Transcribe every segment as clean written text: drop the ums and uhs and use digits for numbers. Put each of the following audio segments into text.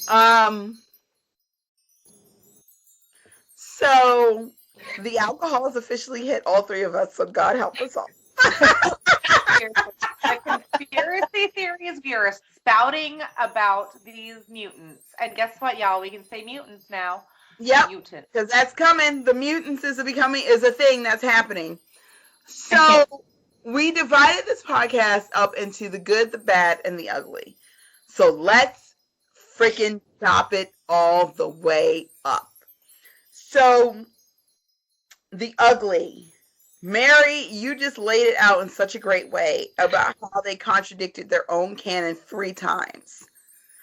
Um. So the alcohol has officially hit all three of us. So God help us all. The conspiracy theories we are spouting about these mutants. And guess what, y'all? We can say mutants now. Yep. Mutant. Because that's coming. The mutants is a thing that's happening. So we divided this podcast up into the good, the bad, and the ugly. So let's freaking chop it all the way up. So the ugly. Mary, you just laid it out in such a great way about how they contradicted their own canon 3 times.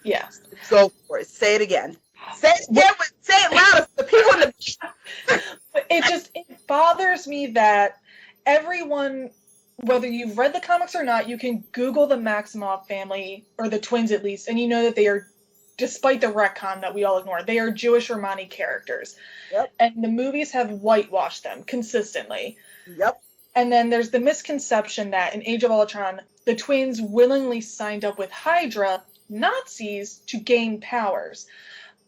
Yes. Go for it. Say it again. Say it again. Say it louder for the people in the... It bothers me that everyone, whether you've read the comics or not, you can Google the Maximoff family, or the twins at least, and you know that they are, despite the retcon that we all ignore, they are Jewish Romani characters. Yep. And the movies have whitewashed them consistently. Yep. And then there's the misconception that in Age of Ultron, the twins willingly signed up with Hydra, Nazis, to gain powers.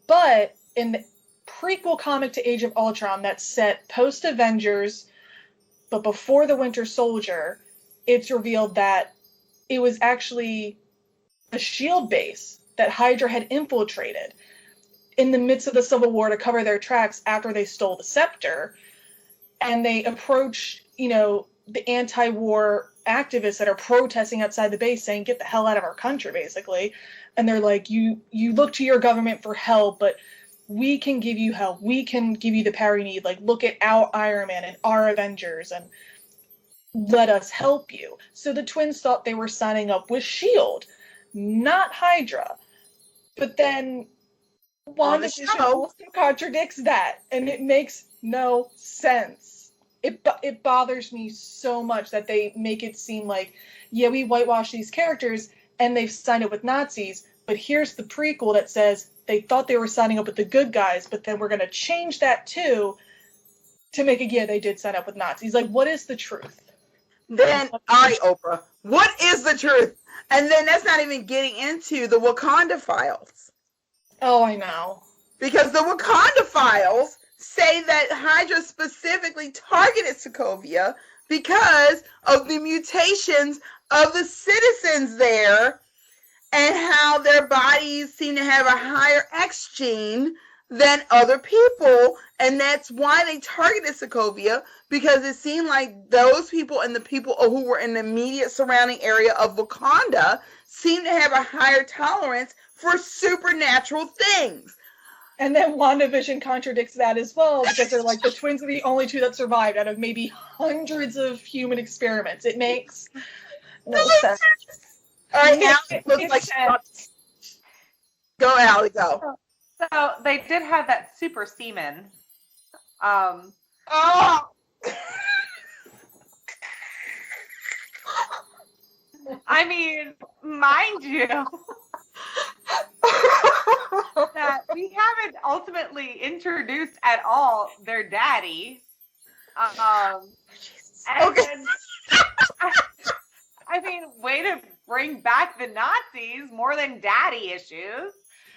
But in the prequel comic to Age of Ultron that's set post-Avengers, but before the Winter Soldier, it's revealed that it was actually a SHIELD base that Hydra had infiltrated in the midst of the Civil War to cover their tracks after they stole the scepter. And they approach, the anti-war activists that are protesting outside the base saying, get the hell out of our country, basically. And they're like, you look to your government for help, but we can give you help. We can give you the power you need. Like, look at our Iron Man and our Avengers and let us help you. So the twins thought they were signing up with SHIELD, not Hydra. But then WandaVision also contradicts that, and it makes no sense. It bothers me so much that they make it seem like, yeah, we whitewash these characters and they've signed up with Nazis, but here's the prequel that says they thought they were signing up with the good guys, but then we're going to change that too to make it, yeah, they did sign up with Nazis. Like, what is the truth? Then, all right, Oprah, what is the truth? And then that's not even getting into the Wakanda files. Oh, I know. Because the Wakanda files say that Hydra specifically targeted Sokovia because of the mutations of the citizens there and how their bodies seem to have a higher X gene than other people. And that's why they targeted Sokovia, because it seemed like those people and the people who were in the immediate surrounding area of Wakanda seemed to have a higher tolerance for supernatural things. And then WandaVision contradicts that as well, because they're like, the twins are the only two that survived out of maybe hundreds of human experiments. It makes no sense. All right, Allie looks like go, Allie, go. So they did have that super semen. Oh! I mean, mind you, that we haven't ultimately introduced at all their daddy. And I mean, way to bring back the Nazis more than daddy issues.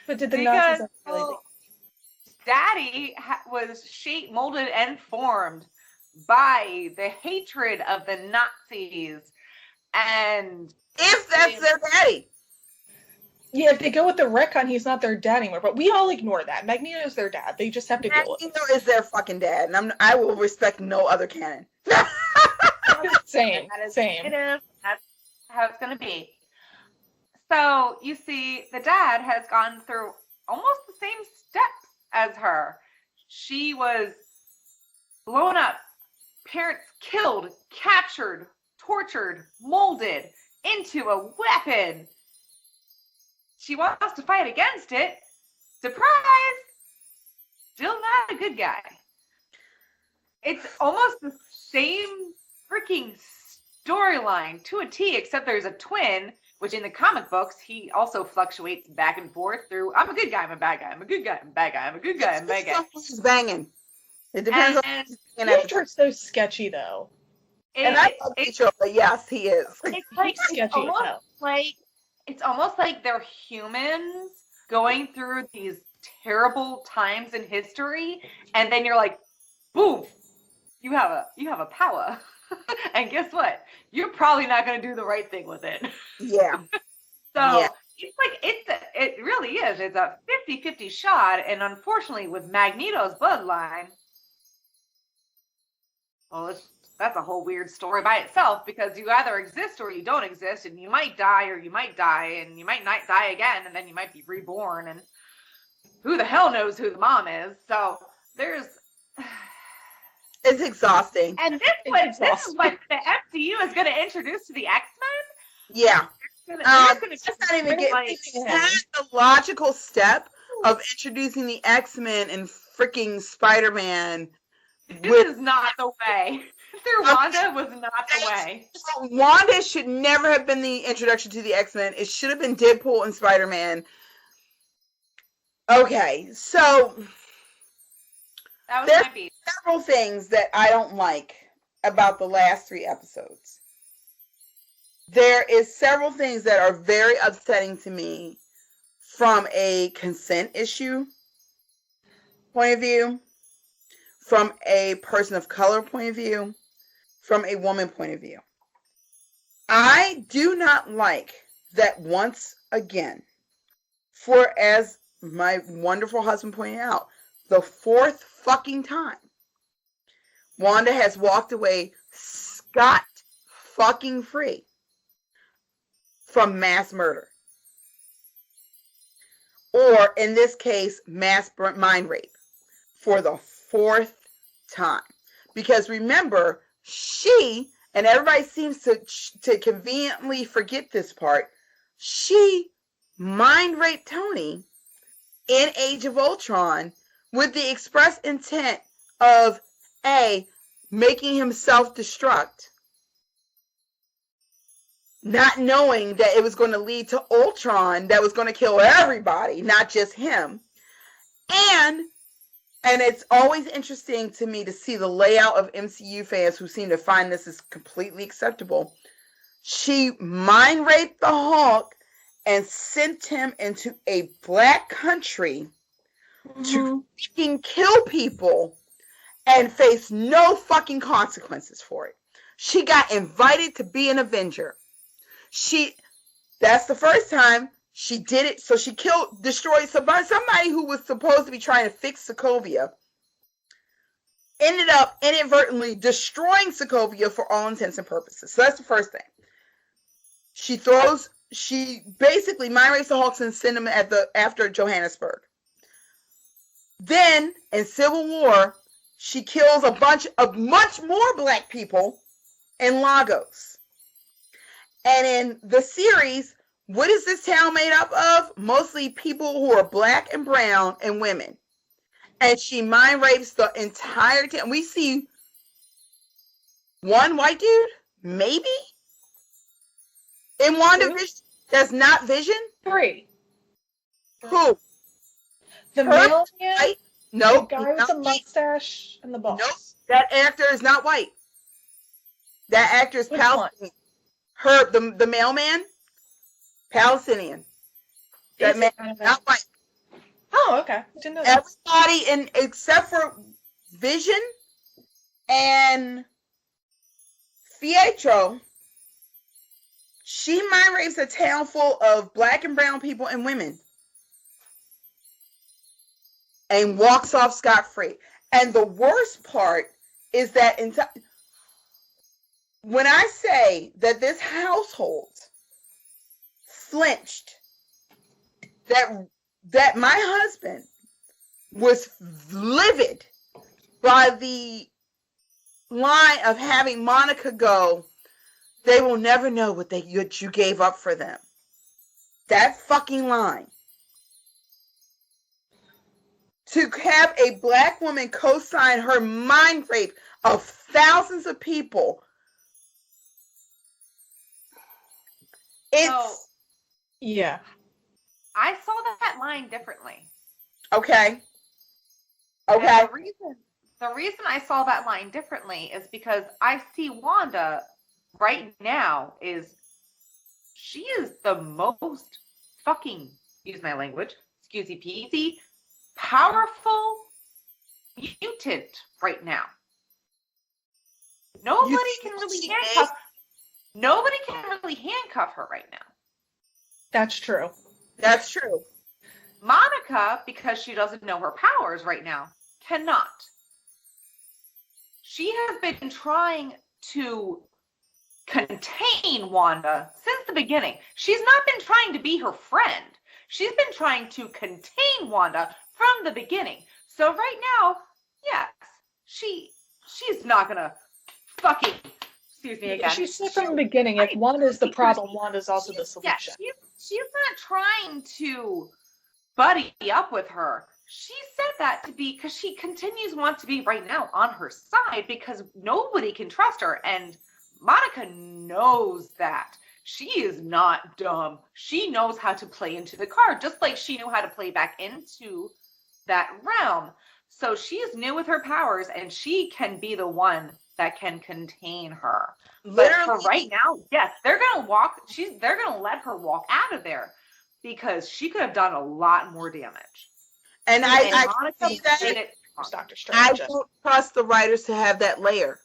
But did the Nazis really daddy was shaped, molded, and formed by the hatred of the Nazis. And if that's their daddy. Yeah, if they go with the retcon, he's not their dad anymore. But we all ignore that. Magneto's their dad. They just have to deal with it. Magneto is their fucking dad, and I will respect no other canon. Same. That's how it's going to be. So, you see, the dad has gone through almost the same steps as her. She was blown up, parents killed, captured, tortured, molded into a weapon. She wants to fight against it. Surprise! Still not a good guy. It's almost the same freaking storyline to a T, except there's a twin, which in the comic books, he also fluctuates back and forth through, I'm a good guy, I'm a bad guy, I'm a good guy, I'm a bad guy, I'm a good guy, I'm a bad guy. He's banging. It depends on Peter's so sketchy, though. And I love Peter, but yes, he is. It's like, it's almost like they're humans, going through these terrible times in history, and then you're like, boom, you have a power. And guess what? You're probably not going to do the right thing with it. Yeah. So Yeah. it's like it really is. It's a 50-50 shot, and unfortunately, with Magneto's bloodline, well, that's a whole weird story by itself, because you either exist or you don't exist, and you might die or you might die, and you might not die again, and then you might be reborn, and who the hell knows who the mom is? So there's. It's exhausting. And this is what the MCU is going to introduce to the X-Men? Yeah. That's not even the logical step of introducing the X-Men and freaking Spider-Man. This is not the way. Through Wanda was not the way. Wanda should never have been the introduction to the X-Men. It should have been Deadpool and Spider-Man. Okay, so there's several things that I don't like about the last 3 episodes. There is several things that are very upsetting to me from a consent issue point of view, from a person of color point of view, from a woman point of view. I do not like that once again, for as my wonderful husband pointed out, the 4th fucking time, Wanda has walked away scot fucking free from mass murder. Or in this case, mass mind rape for the 4th time. Because remember, she, and everybody seems to conveniently forget this part, she mind raped Tony in Age of Ultron with the express intent of A, making him self-destruct, not knowing that it was going to lead to Ultron that was going to kill everybody, not just him. And it's always interesting to me to see the layout of MCU fans who seem to find this is completely acceptable. She mind raped the Hulk and sent him into a black country to fucking kill people and face no fucking consequences for it. She got invited to be an Avenger. That's the first time she did it. So she destroyed somebody who was supposed to be trying to fix Sokovia. Ended up inadvertently destroying Sokovia for all intents and purposes. So that's the first thing. She basically mind rapes the Hulks and send them after Johannesburg. Then in Civil War, she kills a bunch of much more black people in Lagos. And in the series, what is this town made up of? Mostly people who are black and brown and women. And she mind rapes the entire town. We see one white dude, maybe? In WandaVision, that's not Vision? 3. Who? The male man? White? No. The guy with the mustache and the ball. Nope. That actor is not white. That actor is Palestinian. The mailman, Palestinian. That man, not white. Oh, okay. I didn't know that. Everybody except for Vision and Pietro, she mind rapes a town full of black and brown people and women and walks off scot-free. And the worst part is that when I say that this household flinched, that my husband was livid by the line of having Monica go, they will never know what you gave up for them. That fucking line. To have a black woman co-sign her mind rape of thousands of people. Yeah. I saw that line differently. Okay. And the reason I saw that line differently is because I see Wanda right now she is the most fucking, use my language, excusey peasy, powerful mutant right now. Nobody can really handcuff her right now. That's true. That's true. Monica, because she doesn't know her powers right now, cannot. She has been trying to contain Wanda since the beginning. She's not been trying to be her friend. She's been trying to contain Wanda from the beginning. So right now, yes, she's not gonna fucking, excuse me again. She said from the beginning, if Wanda's the problem, Wanda's also the solution. Yeah, she's not trying to buddy up with her. She said that to be because she want to be right now on her side because nobody can trust her. And Monica knows that. She is not dumb. She knows how to play into the card, just like she knew how to play back into that realm. So she's new with her powers, and she can be the one that can contain her. Literally, but for right now, yes, they're gonna let her walk out of there because she could have done a lot more damage. And I see that. Doctor Strange. I don't trust the writers to have that layer.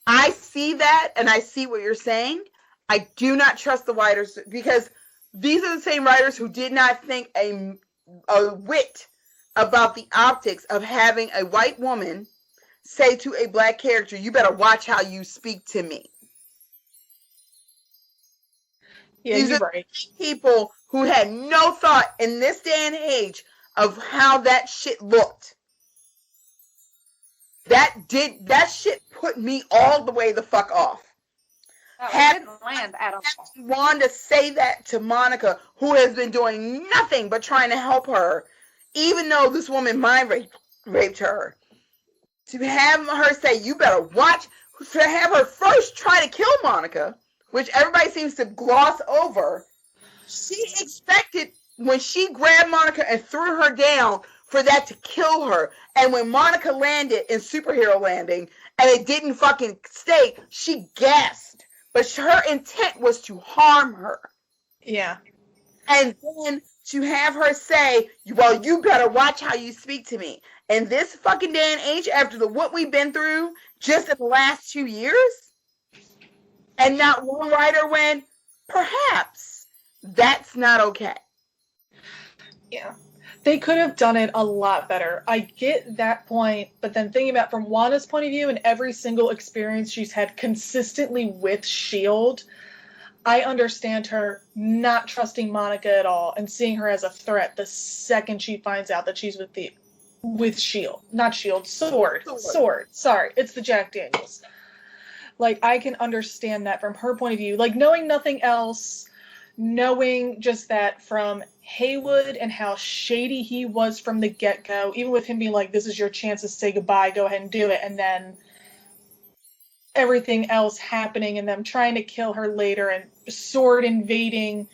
I see that, and I see what you're saying. I do not trust the writers because these are the same writers who did not think a whit about the optics of having a white woman say to a black character, "You better watch how you speak to me." Yeah, these you're are right. People who had no thought in this day and age of how that shit looked. That shit put me all the way the fuck off. It didn't land at all. Wanda say that to Monica, who has been doing nothing but trying to help her, even though this woman mind raped her. To have her say, "You better watch," to have her first try to kill Monica, which everybody seems to gloss over. She expected when she grabbed Monica and threw her down for that to kill her. And when Monica landed in Superhero Landing and it didn't fucking stay, she gasped. But her intent was to harm her. Yeah. And then to have her say, "Well, you better watch how you speak to me." In this fucking day and age, after what we've been through just in the last 2 years, and not one writer went, "Perhaps that's not okay." Yeah. They could have done it a lot better. I get that point, but then thinking about from Wanda's point of view and every single experience she's had consistently with S.H.I.E.L.D., I understand her not trusting Monica at all and seeing her as a threat the second she finds out that she's with S.H.I.E.L.D. Not S.H.I.E.L.D., Sword. Sorry, it's the Jack Daniels. Like, I can understand that from her point of view. Like, knowing nothing else, knowing just that from Haywood and how shady he was from the get-go, even with him being like, "This is your chance to say goodbye, go ahead and do it," and then everything else happening and them trying to kill her later and Sword invading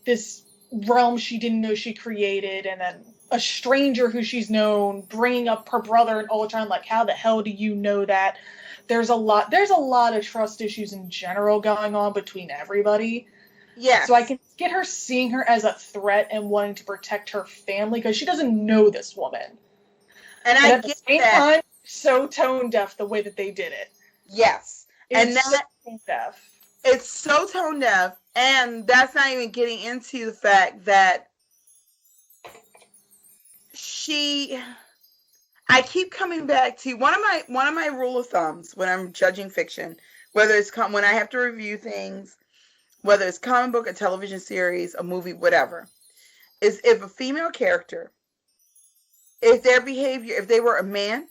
this realm she didn't know she created, and then a stranger who she's known bringing up her brother in Ultron, like, how the hell do you know that? There's a lot of trust issues in general going on between everybody. Yes. So I can get her seeing her as a threat and wanting to protect her family because she doesn't know this woman. And I at get the same that. time, so tone deaf the way that they did it. Yes. And It's that so tone deaf. it's so tone deaf, and that's not even getting into the fact that I keep coming back to one of my rule of thumbs when I'm judging fiction, whether it's when I have to review things, whether it's comic book, a television series, a movie, whatever, is if a female character, if their behavior, if they were a man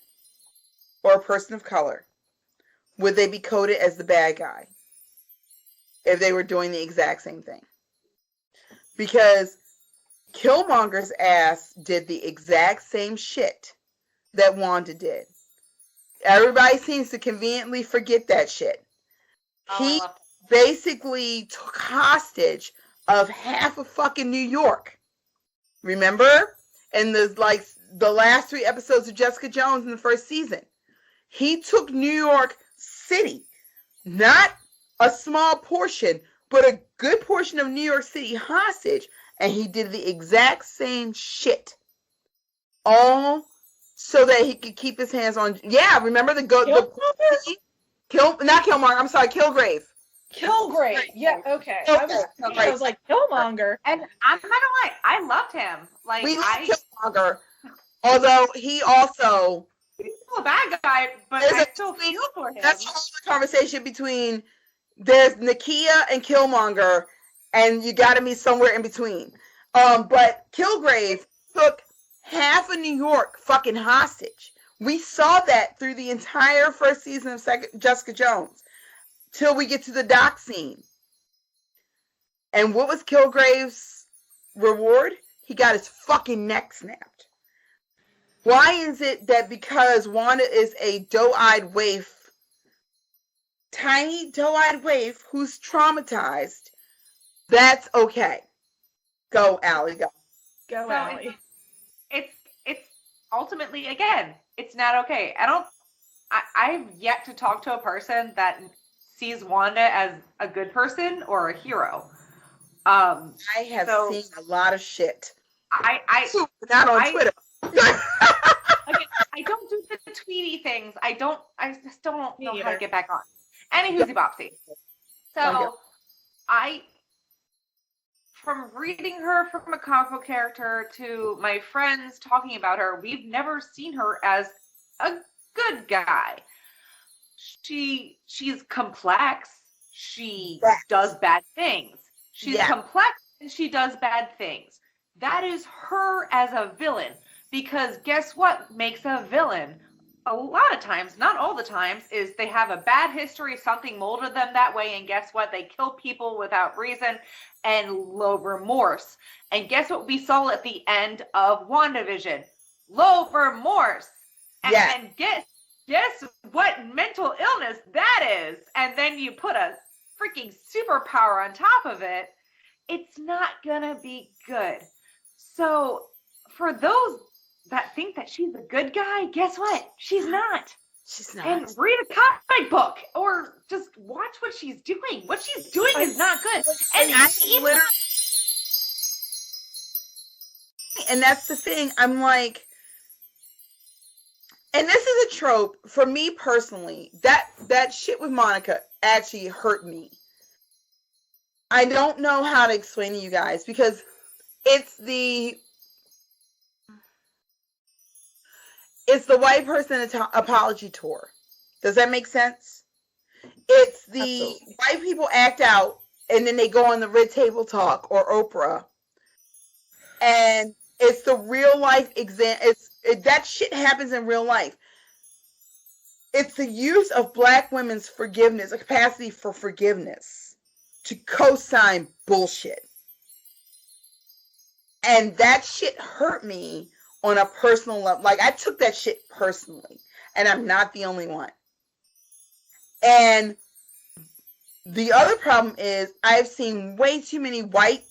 or a person of color, would they be coded as the bad guy if they were doing the exact same thing? Because Killmonger's ass did the exact same shit that Wanda did. Everybody seems to conveniently forget that shit. He basically took hostage of half of fucking New York. Remember? In the last 3 episodes of Jessica Jones in the first season. He took New York City. Not a small portion, but a good portion of New York City hostage, and he did the exact same shit. All so that he could keep his hands on. Yeah, remember not Killmonger. I'm sorry, Kilgrave. Kilgrave. Yeah, okay. I was like Killmonger. And I'm not gonna lie, I loved him. Like we love Killmonger, although he also he's still a bad guy, but I still feel for him. That's all the conversation between there's Nakia and Killmonger, and you got to be somewhere in between. But Kilgrave took half of New York fucking hostage. We saw that through the entire first season of Jessica Jones, till we get to the dock scene. And what was Kilgrave's reward? He got his fucking neck snapped. Why is it that because Wanda is a doe-eyed waif, tiny doe-eyed waif who's traumatized, that's okay? Go, Allie, go. Go, Allie. It's ultimately, again, it's not okay. I've yet to talk to a person that sees Wanda as a good person or a hero. I have seen a lot of shit. Not on Twitter. I don't do the tweety things. I just don't know how to get back on. Anywho's Bopsy. So from reading her from a comic book character to my friends talking about her, we've never seen her as a good guy. She's complex. She does bad things. She's complex and she does bad things. That is her as a villain. Because guess what makes a villain? A lot of times, not all the times, is they have a bad history, something molded them that way, and guess what? They kill people without reason and low remorse. And guess what we saw at the end of WandaVision? Low remorse. And guess what mental illness that is? And then you put a freaking superpower on top of it. It's not gonna be good. So for those that think that she's a good guy, guess what? She's not. She's not. And read a comic book or just watch what she's doing. What she's doing is not good. And that's the thing. I'm like, and this is a trope for me personally. That shit with Monica actually hurt me. I don't know how to explain to you guys because it's the white person apology tour. Does that make sense? It's the Absolutely. White people act out and then they go on the Red Table Talk or Oprah. And it's the real life that shit happens in real life. It's the use of Black women's forgiveness, a capacity for forgiveness, to co-sign bullshit. And that shit hurt me on a personal level. Like, I took that shit personally. And I'm not the only one. And the other problem is I've seen way too many white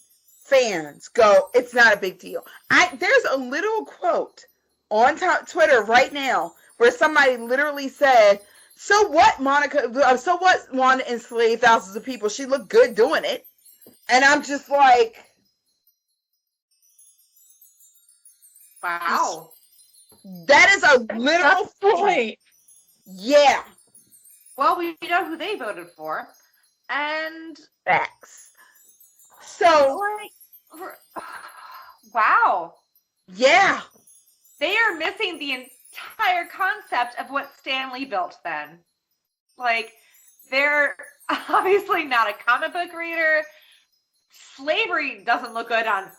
fans go, it's not a big deal. There's a little quote on Twitter right now where somebody literally said, so what, Monica? So what, Wanda enslaved thousands of people? She looked good doing it. And I'm just like, wow. That is a literal point. Yeah. Well, we know who they voted for. And facts. So, wow. Yeah. They are missing the entire concept of what Stan Lee built then. Like, they're obviously not a comic book reader. Slavery doesn't look good on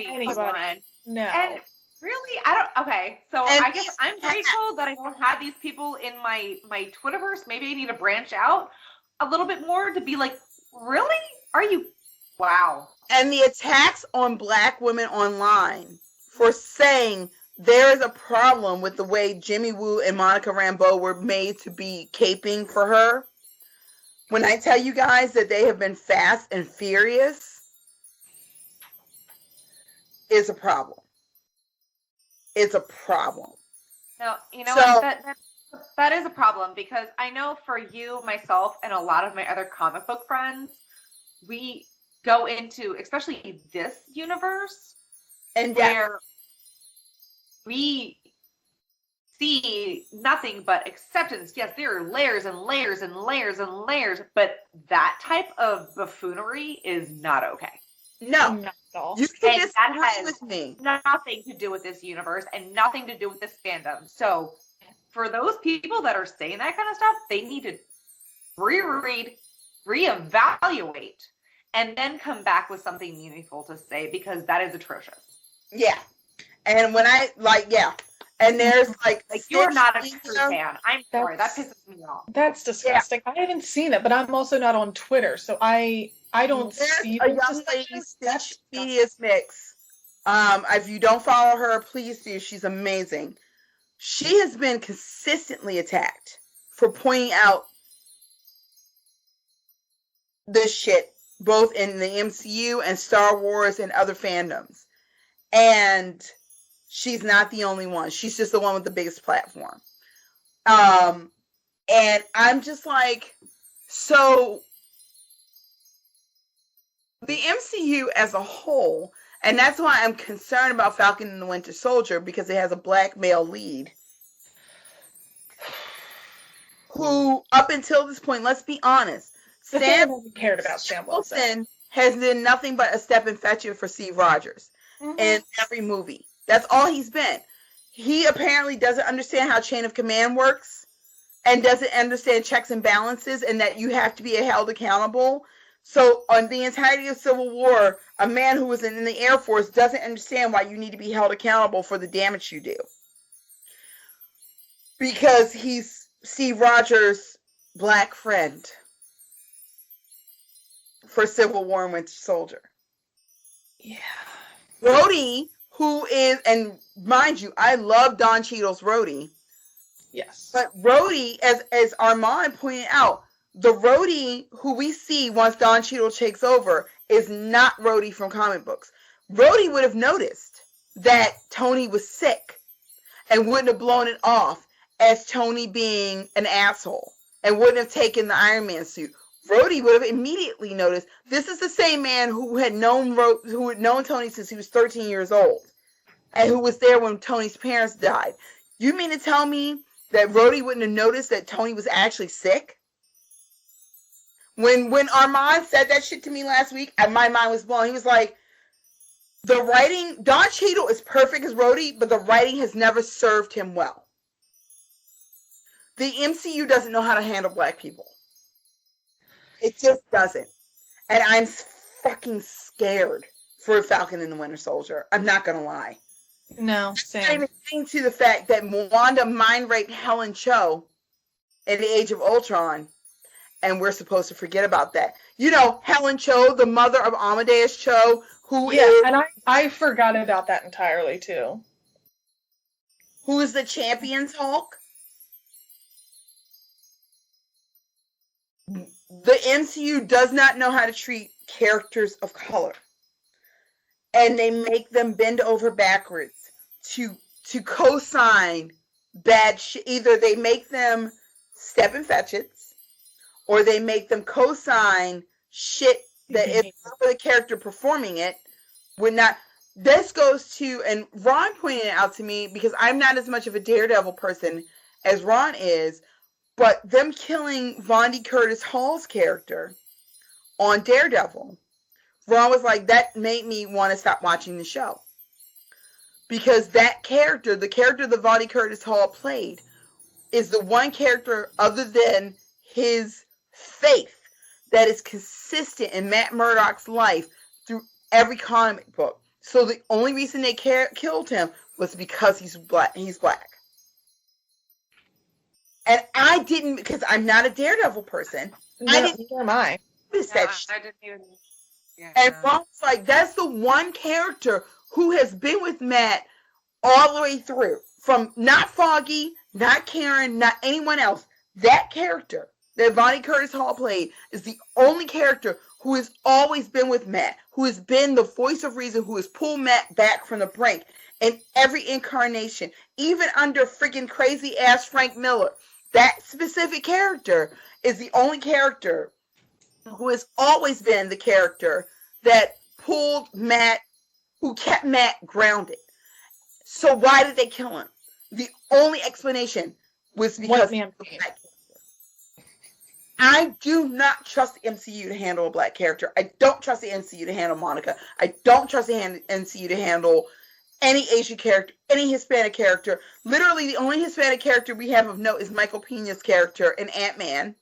anyone. No. And really, okay, so I guess I'm grateful that I don't have these people in my Twitterverse. Maybe I need to branch out a little bit more to be like, really? Are you? Wow. And the attacks on Black women online for saying there is a problem with the way Jimmy Woo and Monica Rambeau were made to be caping for her. When I tell you guys that they have been fast and furious, is a problem. It's a problem. No, you know what? That is a problem because I know for you, myself, and a lot of my other comic book friends, we go into, especially this universe, And where we see nothing but acceptance. Yes, there are layers and layers and layers and layers, but that type of buffoonery is not okay. no, Not at all. you can And that disagree has with me. nothing to do with this universe and nothing to do with this fandom. So for those people that are saying that kind of stuff, they need to reread, reevaluate, and then come back with something meaningful to say, because that is atrocious. Yeah. And when I, like, yeah. And there's, like you're not a stitch true video. fan. I'm sorry. That That's- pisses me off. That's disgusting. I haven't seen it, but I'm also not on Twitter, so I don't There's see a those young lady, discussions. Stitch That's Media's Mix. If you don't follow her, please do. She's amazing. She has been consistently attacked for pointing out this shit, both in the MCU and Star Wars and other fandoms. And she's not the only one. She's just the one with the biggest platform. And I'm just like, so the MCU as a whole, and that's why I'm concerned about Falcon and the Winter Soldier, because it has a black male lead who, up until this point, let's be honest, the thing Sam I never cared about Sam Wilson. Wilson has been nothing but a step and fetch it for Steve Rogers in every movie. That's all he's been. He apparently doesn't understand how chain of command works and doesn't understand checks and balances, and that you have to be held accountable. So on the entirety of Civil War, a man who was in the Air Force doesn't understand why you need to be held accountable for the damage you do. Because he's Steve Rogers' black friend for Civil War and Winter Soldier. Yeah. Rhodey, who is, and mind you, I love Don Cheadle's Rhodey, Yes. but Rhodey, as Armand pointed out, the Rhodey who we see once Don Cheadle takes over is not Rhodey from comic books. Rhodey would have noticed that Tony was sick and wouldn't have blown it off as Tony being an asshole and wouldn't have taken the Iron Man suit. Rhodey would have immediately noticed this is the same man who had known Tony since he was 13 years old and who was there when Tony's parents died. You mean to tell me that Rhodey wouldn't have noticed that Tony was actually sick? When Armand said that shit to me last week, my mind was blown. He was like, the writing, Don Cheadle is perfect as Rhodey, but the writing has never served him well. The MCU doesn't know how to handle black people. It just doesn't. And I'm fucking scared for Falcon and the Winter Soldier. I'm not going to lie. No, I'm Sam. even getting to the fact that Wanda mind raped Helen Cho in the Age of Ultron, and we're supposed to forget about that. You know, Helen Cho, the mother of Amadeus Cho, who And I forgot about that entirely too. who is the Champions Hulk. The MCU does not know how to treat characters of color. And they make them bend over backwards to co-sign bad shit. Either they make them step and fetch it, or they make them co-sign shit that if not for the character performing it, would not. This goes to, and Ron pointed it out to me, because I'm not as much of a Daredevil person as Ron is, but them killing Vondi Curtis Hall's character on Daredevil, Ron was like, that made me want to stop watching the show. Because that character, the character that Vondi Curtis Hall played, is the one character other than his faith that is consistent in Matt Murdock's life through every comic book. So the only reason they killed him was because he's black. And I didn't, because I'm not a Daredevil person. No, neither am I. Notice that shit. I didn't even. Yeah, And Ron's like, that's the one character who has been with Matt all the way through. From not Foggy, not Karen, not anyone else. That character that Vonnie Curtis Hall played is the only character who has always been with Matt, who has been the voice of reason, who has pulled Matt back from the brink in every incarnation, even under freaking crazy ass Frank Miller. That specific character is the only character who has always been the character that pulled Matt, who kept Matt grounded. So why did they kill him? The only explanation was because White man. I do not trust the MCU to handle a black character. I don't trust the MCU to handle Monica. I don't trust the MCU to handle any Asian character, any Hispanic character. Literally, the only Hispanic character we have of note is Michael Pena's character in Ant-Man.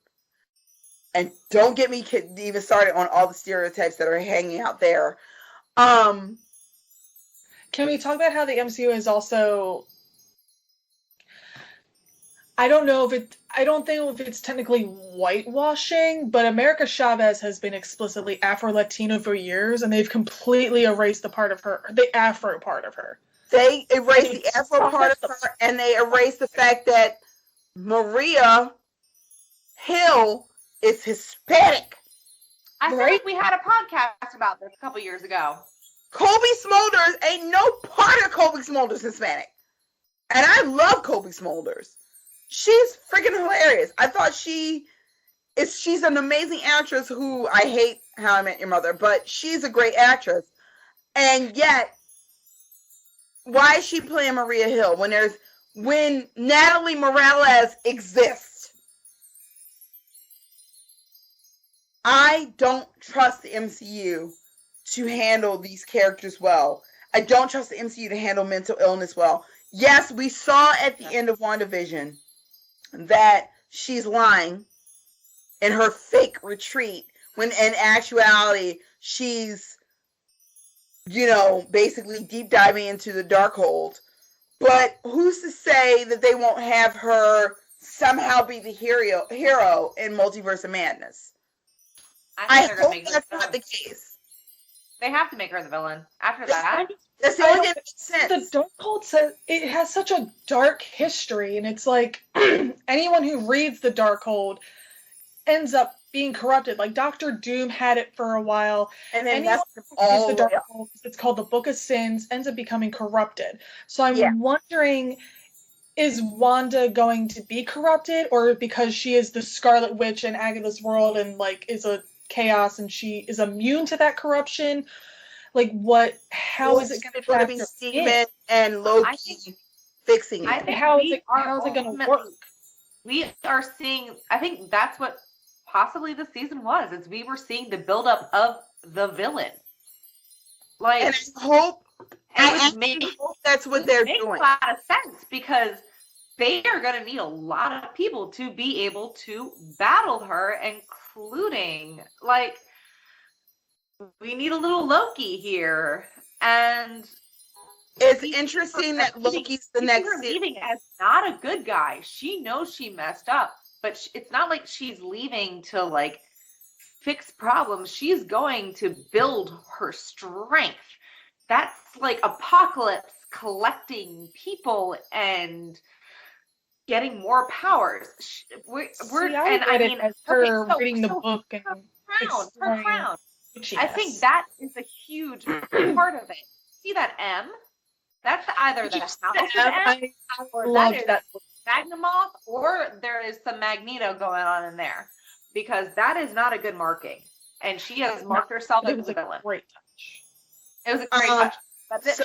And don't get me even started on all the stereotypes that are hanging out there. Can we talk about how the MCU is also... I don't think if it's technically whitewashing, but America Chavez has been explicitly Afro-Latino for years, and they've completely erased the Afro part of her. They erased the Afro part of her, and they erased the fact that Maria Hill is Hispanic. I feel like we had a podcast about this a couple years ago. Colby Smulders, ain't no part of Colby Smulders Hispanic. And I love Colby Smulders. She's freaking hilarious. I thought she's an amazing actress who I hate How I Met Your Mother, but she's a great actress. And yet, why is she playing Maria Hill when Natalie Morales exists? I don't trust the MCU to handle these characters well. I don't trust the MCU to handle mental illness well. Yes, we saw at the end of WandaVision that she's lying in her fake retreat when in actuality she's, basically deep diving into the Darkhold. But who's to say that they won't have her somehow be the hero in Multiverse of Madness? I hope that's not the case. They have to make her the villain. After that, that's the only thing that makes sense. The Darkhold says it has such a dark history, and it's like anyone who reads the Darkhold ends up being corrupted. Like Doctor Doom had it for a while, and then anyone who reads the Darkhold, it's called the Book of Sins, ends up becoming corrupted. So I'm wondering, is Wanda going to be corrupted, or because she is the Scarlet Witch in Agatha's world and is a chaos and she is immune to that corruption? How is it going to be Steven and Loki fixing it? I think how is it going to work? We are seeing, I think that's what possibly the season was, is we were seeing the buildup of the villain. And I hope that's what they're doing. It makes a lot of sense because they are going to need a lot of people to be able to battle her, including, we need a little Loki here. And it's interesting that Loki's the next season. Leaving as not a good guy. She knows she messed up, but it's not like she's leaving to, fix problems. She's going to build her strength. That's Apocalypse collecting people and getting more powers. Reading the book and her crown. I think that is a huge part of it. See that M? That's either the house of M, or that is Magnemoth, or there is some Magneto going on in there, because that is not a good marking. And she has marked herself as a villain. Great touch. It was a great touch.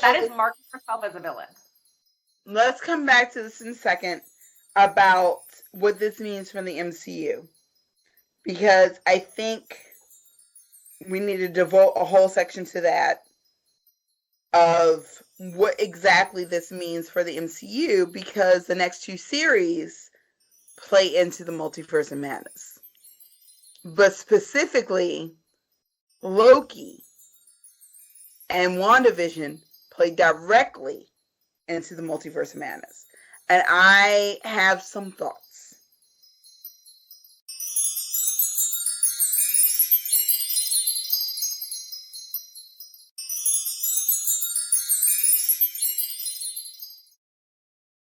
That is marking herself as a villain. Let's come back to this in a second about what this means for the MCU, because I think we need to devote a whole section to that, of what exactly this means for the MCU, because the next two series play into the Multiverse of Madness. But specifically, Loki and WandaVision play directly into the Multiverse of Madness. And I have some thoughts.